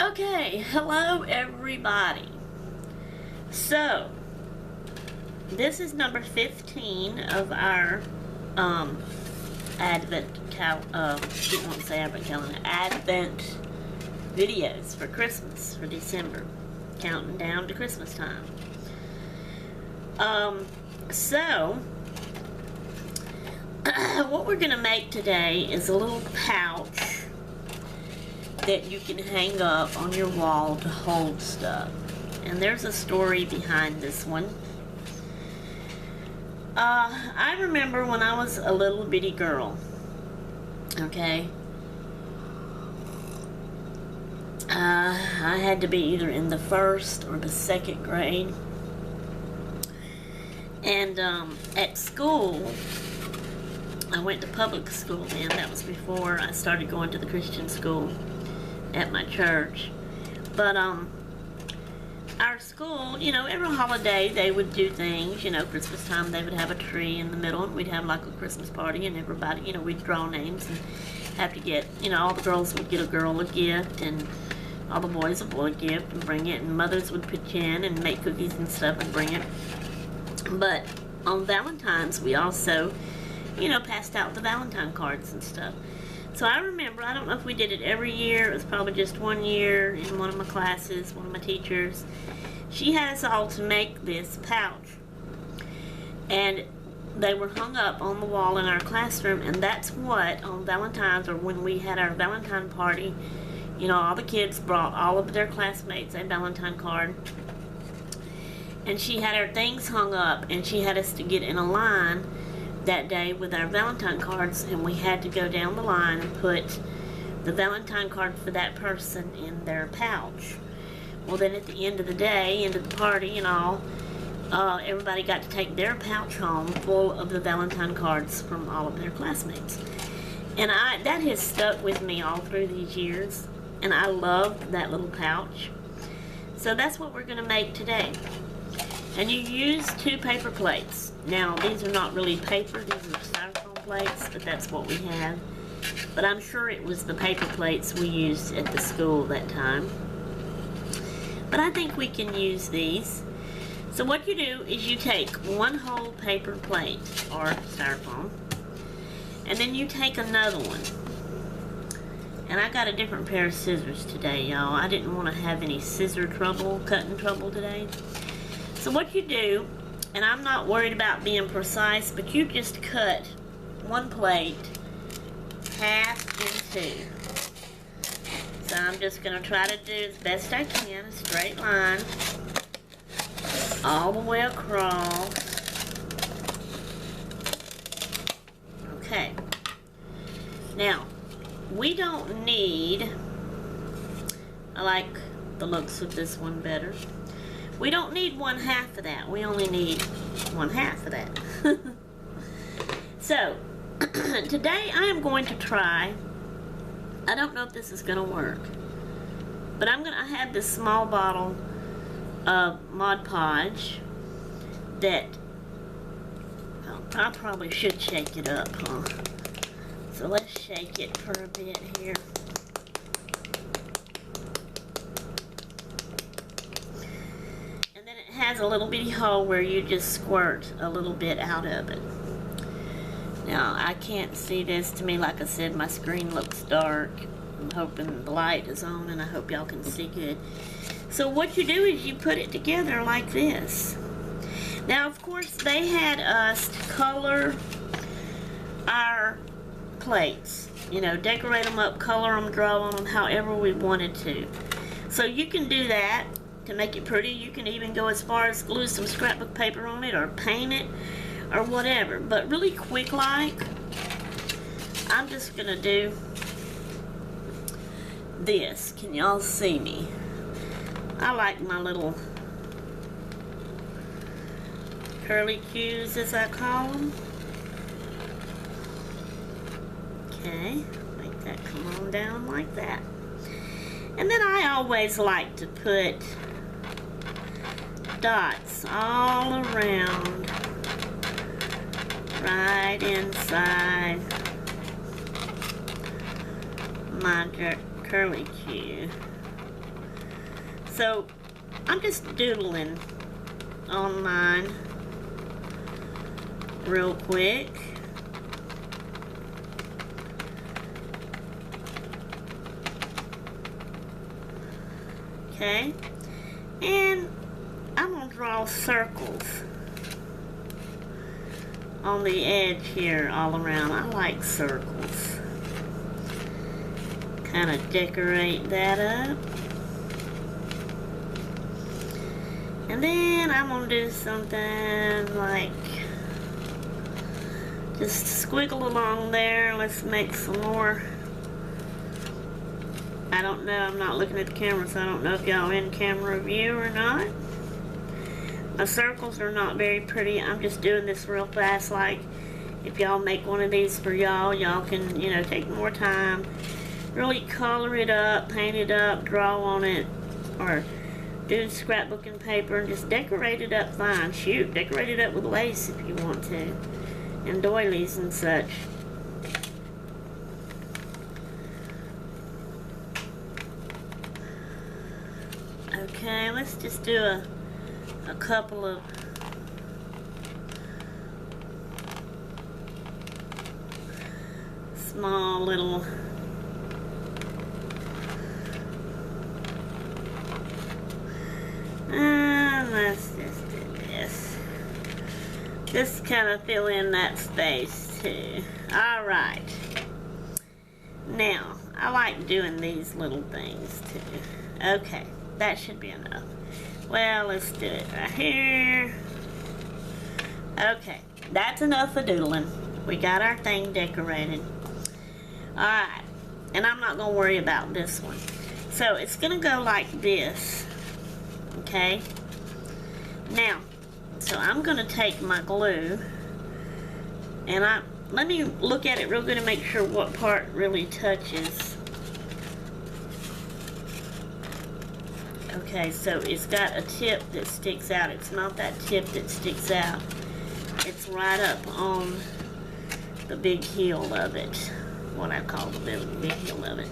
Okay, hello everybody. So, this is number 15 of our Advent didn't want to say Advent calendar, Advent videos for Christmas, for December, counting down to Christmas time. So what we're gonna make today is a little pouch that you can hang up on your wall to hold stuff. And there's a story behind this one. I remember when I was a little bitty girl, okay, I had to be either in the first or the second grade. And at school, I went to public school then. That was before I started going to the Christian school at my church. But our school, you know, every holiday they would do things. You know, Christmas time they would have a tree in the middle, and we'd have like a Christmas party, and everybody, you know, we'd draw names and have to get, you know, all the girls would get a girl a gift, and all the boys a boy a gift and bring it, and mothers would pitch in and make cookies and stuff and bring it. But on Valentine's we also, you know, passed out the Valentine cards and stuff. So I remember, I don't know if we did it every year, it was probably just one year in one of my classes, one of my teachers. She had us all to make this pouch. And they were hung up on the wall in our classroom, and that's what, on Valentine's, or when we had our Valentine party, you know, all the kids brought all of their classmates a Valentine card. And she had our things hung up, and she had us to get in a line that day with our Valentine cards, and we had to go down the line and put the Valentine card for that person in their pouch. Well, then at the end of the day, end of the party and all, everybody got to take their pouch home full of the Valentine cards from all of their classmates. And that has stuck with me all through these years, and I love that little pouch. So that's what we're going to make today. And you use 2 paper plates. Now, these are not really paper, these are styrofoam plates, but that's what we have. But I'm sure it was the paper plates we used at the school that time. But I think we can use these. So what you do is you take one whole paper plate, or styrofoam, and then you take another one. And I got a different pair of scissors today, y'all. I didn't want to have any scissor trouble, cutting trouble today. So what you do, and I'm not worried about being precise, but you just cut one plate half in 2. So I'm just going to try to do as best I can a straight line all the way across. Okay. Now, we don't need, I like the looks of this one better. We don't need 1/2 of that. We only need 1/2 of that. So, today I am going to try, I don't know if this is going to work, but I have this small bottle of Mod Podge that, well, I probably should shake it up, huh? So let's shake it for a bit here. Has a little bitty hole where you just squirt a little bit out of it. Now, I can't see this. To me, like I said, my screen looks dark. I'm hoping the light is on, and I hope y'all can see good. So what you do is you put it together like this. Now, of course, they had us color our plates. You know, decorate them up, color them, draw on them, however we wanted to. So you can do that to make it pretty. You can even go as far as glue some scrapbook paper on it or paint it or whatever. But really quick like, I'm just gonna do this. Can y'all see me? I like my little curly cues, as I call them. Okay, make that come on down like that. And then I always like to put dots all around, right inside my curly cue. So I'm just doodling on mine real quick. Okay, and I'm going to draw circles on the edge here all around. I like circles. Kind of decorate that up. And then I'm going to do something like just squiggle along there. Let's make some more. I don't know, I'm not looking at the camera, so I don't know if y'all in camera view or not. My circles are not very pretty. I'm just doing this real fast. Like, if y'all make one of these for y'all, y'all can, you know, take more time, really color it up, paint it up, draw on it, or do scrapbooking paper and just decorate it up fine. Shoot, decorate it up with lace if you want to, and doilies and such. Okay, let's just do a couple of small little let's just do this. Just kind of fill in that space too. Alright. Now, I like doing these little things too. Okay. That should be enough. Well, let's do it right here. Okay, that's enough for doodling. We got our thing decorated. Alright, and I'm not going to worry about this one. So, it's going to go like this. Okay? Now, so I'm going to take my glue, and let me look at it real good and make sure what part really touches. Okay, so it's got a tip that sticks out. It's not that tip that sticks out. It's right up on the big heel of it. What I call the big heel of it.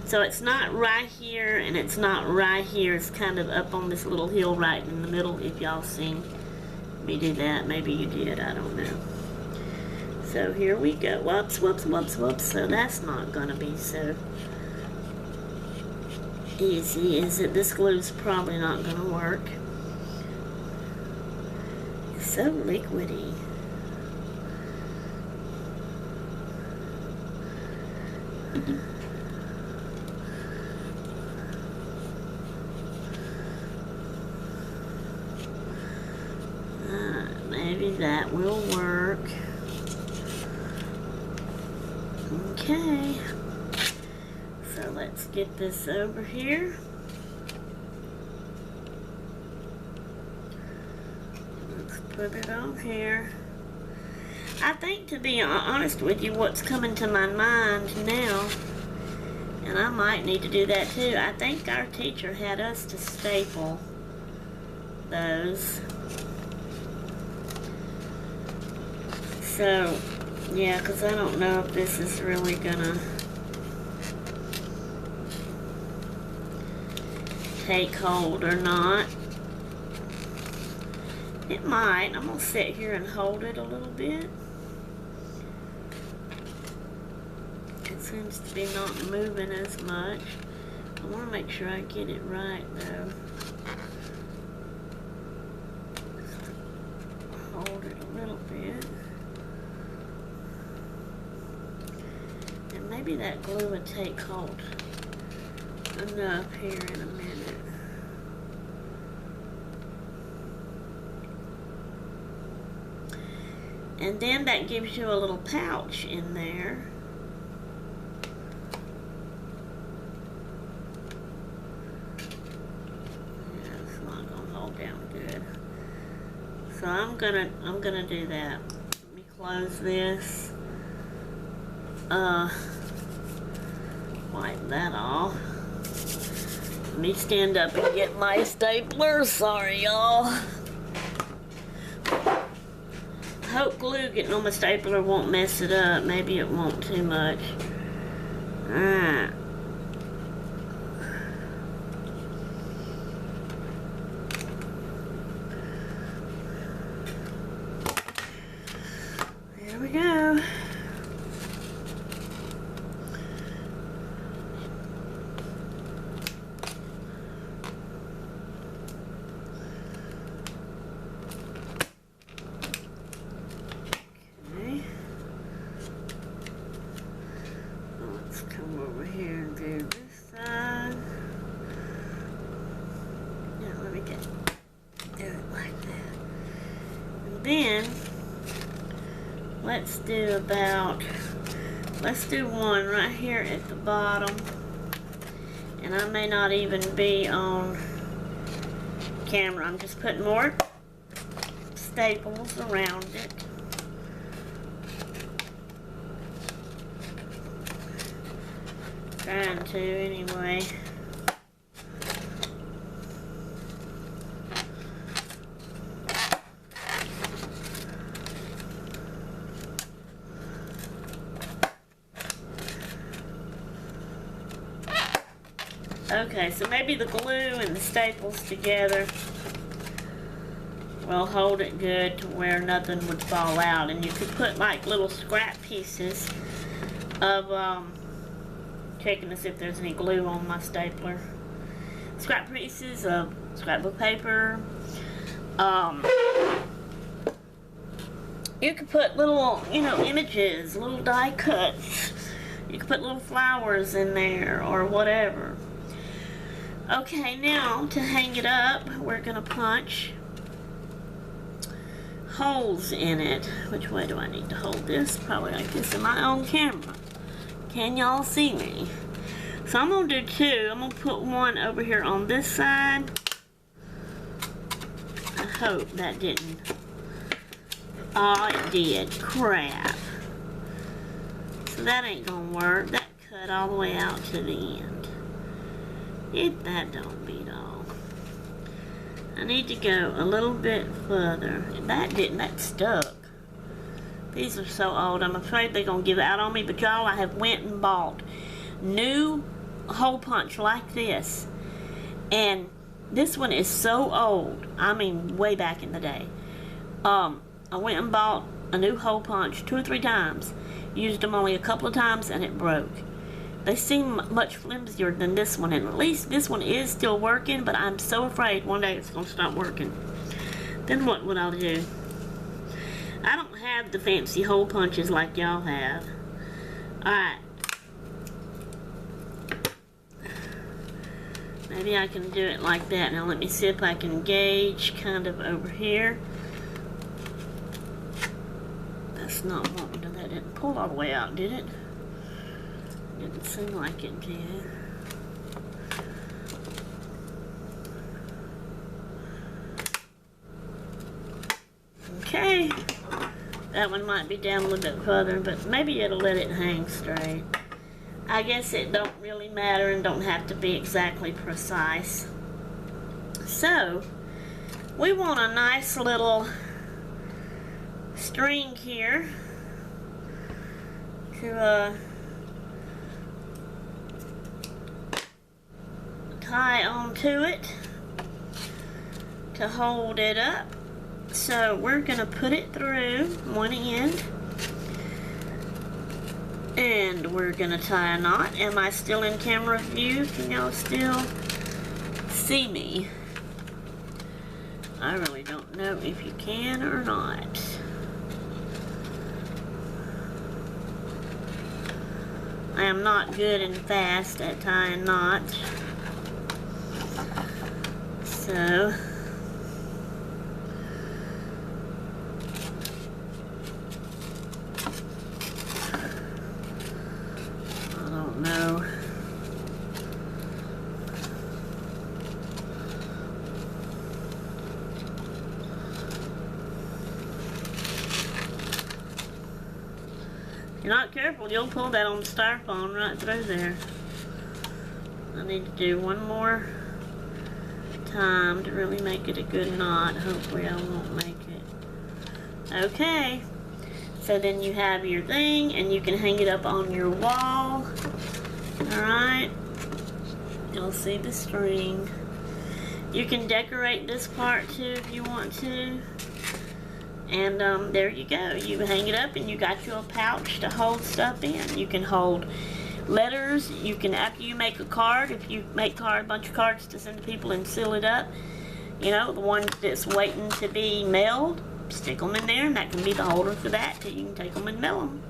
So it's not right here and it's not right here. It's kind of up on this little heel right in the middle. If y'all seen me do that, maybe you did, I don't know. So here we go. Whoops, whoops, whoops, whoops. So that's not gonna be so easy, is it? This glue's probably not gonna work. It's so liquidy. Maybe that will work. Okay. So let's get this over here. Let's put it on here. I think, to be honest with you, what's coming to my mind now, and I might need to do that too, I think our teacher had us to staple those. So, yeah, because I don't know if this is really gonna take hold or not. It might. I'm gonna sit here and hold it a little bit. It seems to be not moving as much. I want to make sure I get it right though. Just hold it a little bit. And maybe that glue would take hold enough here in a minute. And then that gives you a little pouch in there. Yeah, it's not gonna hold down good. So I'm gonna do that. Let me close this. Wipe that off. Let me stand up and get my stapler. Sorry, y'all. I hope glue getting on my stapler won't mess it up. Maybe it won't too much. Alright. let's do one right here at the bottom. And I may not even be on camera. I'm just putting more staples around it. Trying to anyway. Okay, so maybe the glue and the staples together will hold it good to where nothing would fall out. And you could put like little scrap pieces of, checking to see if there's any glue on my stapler. Scrap pieces of scrapbook paper. You could put little, images, little die cuts. You could put little flowers in there or whatever. Okay, now to hang it up, we're going to punch holes in it. Which way do I need to hold this? Probably like this in my own camera. Can y'all see me? So I'm going to do two. I'm going to put one over here on this side. I hope that didn't. Oh, it did. Crap. So that ain't going to work. That cut all the way out to the end. That don't beat all. I need to go a little bit further. That stuck. These are so old, I'm afraid they're gonna give out on me, but y'all, I have went and bought new hole punch like this. And this one is so old. I mean, way back in the day. I went and bought a new hole punch 2 or 3 times. Used them only a couple of times and it broke. They seem much flimsier than this one, and at least this one is still working, but I'm so afraid one day it's going to stop working. Then what would I do? I don't have the fancy hole punches like y'all have. Alright. Maybe I can do it like that. Now let me see if I can gauge kind of over here. That's not wanting to, that didn't pull all the way out, did it? Didn't seem like it did. Okay. That one might be down a little bit further, but maybe it'll let it hang straight. I guess it don't really matter and don't have to be exactly precise. So, we want a nice little string here to tie onto it to hold it up. So we're gonna put it through one end and we're gonna tie a knot. Am I still in camera view? Can y'all still see me? I really don't know if you can or not. I am not good and fast at tying knots. So, I don't know. If you're not careful, you'll pull that on the styrofoam right through there. I need to do one more time to really make it a good knot. Hopefully I won't make it. Okay, so then you have your thing and you can hang it up on your wall. Alright, you'll see the string. You can decorate this part too if you want to. And there you go. You hang it up and you got you a pouch to hold stuff in. You can hold letters. You can, after you make a card, if you make a bunch of cards to send to people and seal it up, you know, the ones that's waiting to be mailed, stick them in there and that can be the holder for that till you can take them and mail them.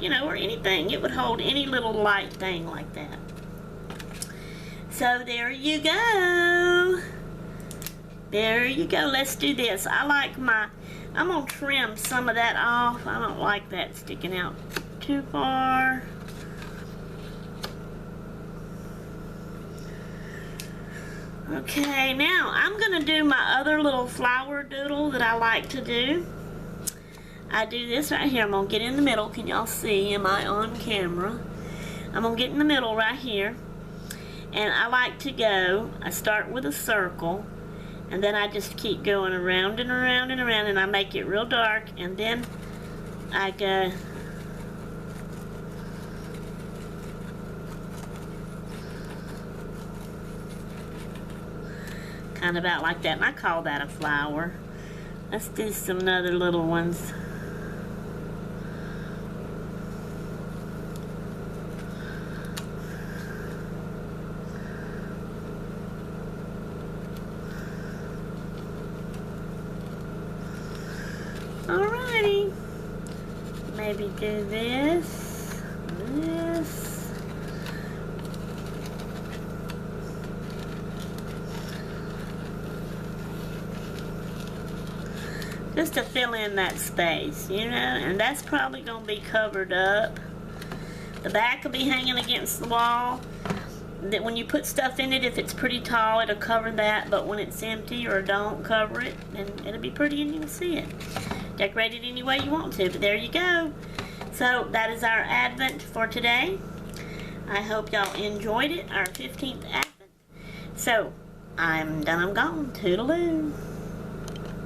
You know, or anything. It would hold any little light thing like that. So there you go. There you go. Let's do this. I I'm going to trim some of that off. I don't like that sticking out too far. Okay, now I'm going to do my other little flower doodle that I like to do. I do this right here. I'm going to get in the middle. Can y'all see? Am I on camera? I'm going to get in the middle right here. And I like to go, I start with a circle, and then I just keep going around and around and around, and I make it real dark, and then I go kind of about like that, and I call that a flower. Let's do some other little ones. Alrighty, maybe do this, this. Just to fill in that space, you know, and that's probably going to be covered up. The back will be hanging against the wall. That when you put stuff in it, if it's pretty tall, it'll cover that, but when it's empty or don't cover it, then it'll be pretty and you'll see it. Decorate it any way you want to, but there you go. So that is our Advent for today. I hope y'all enjoyed it, our 15th Advent. So I'm done, I'm gone. Toodaloo.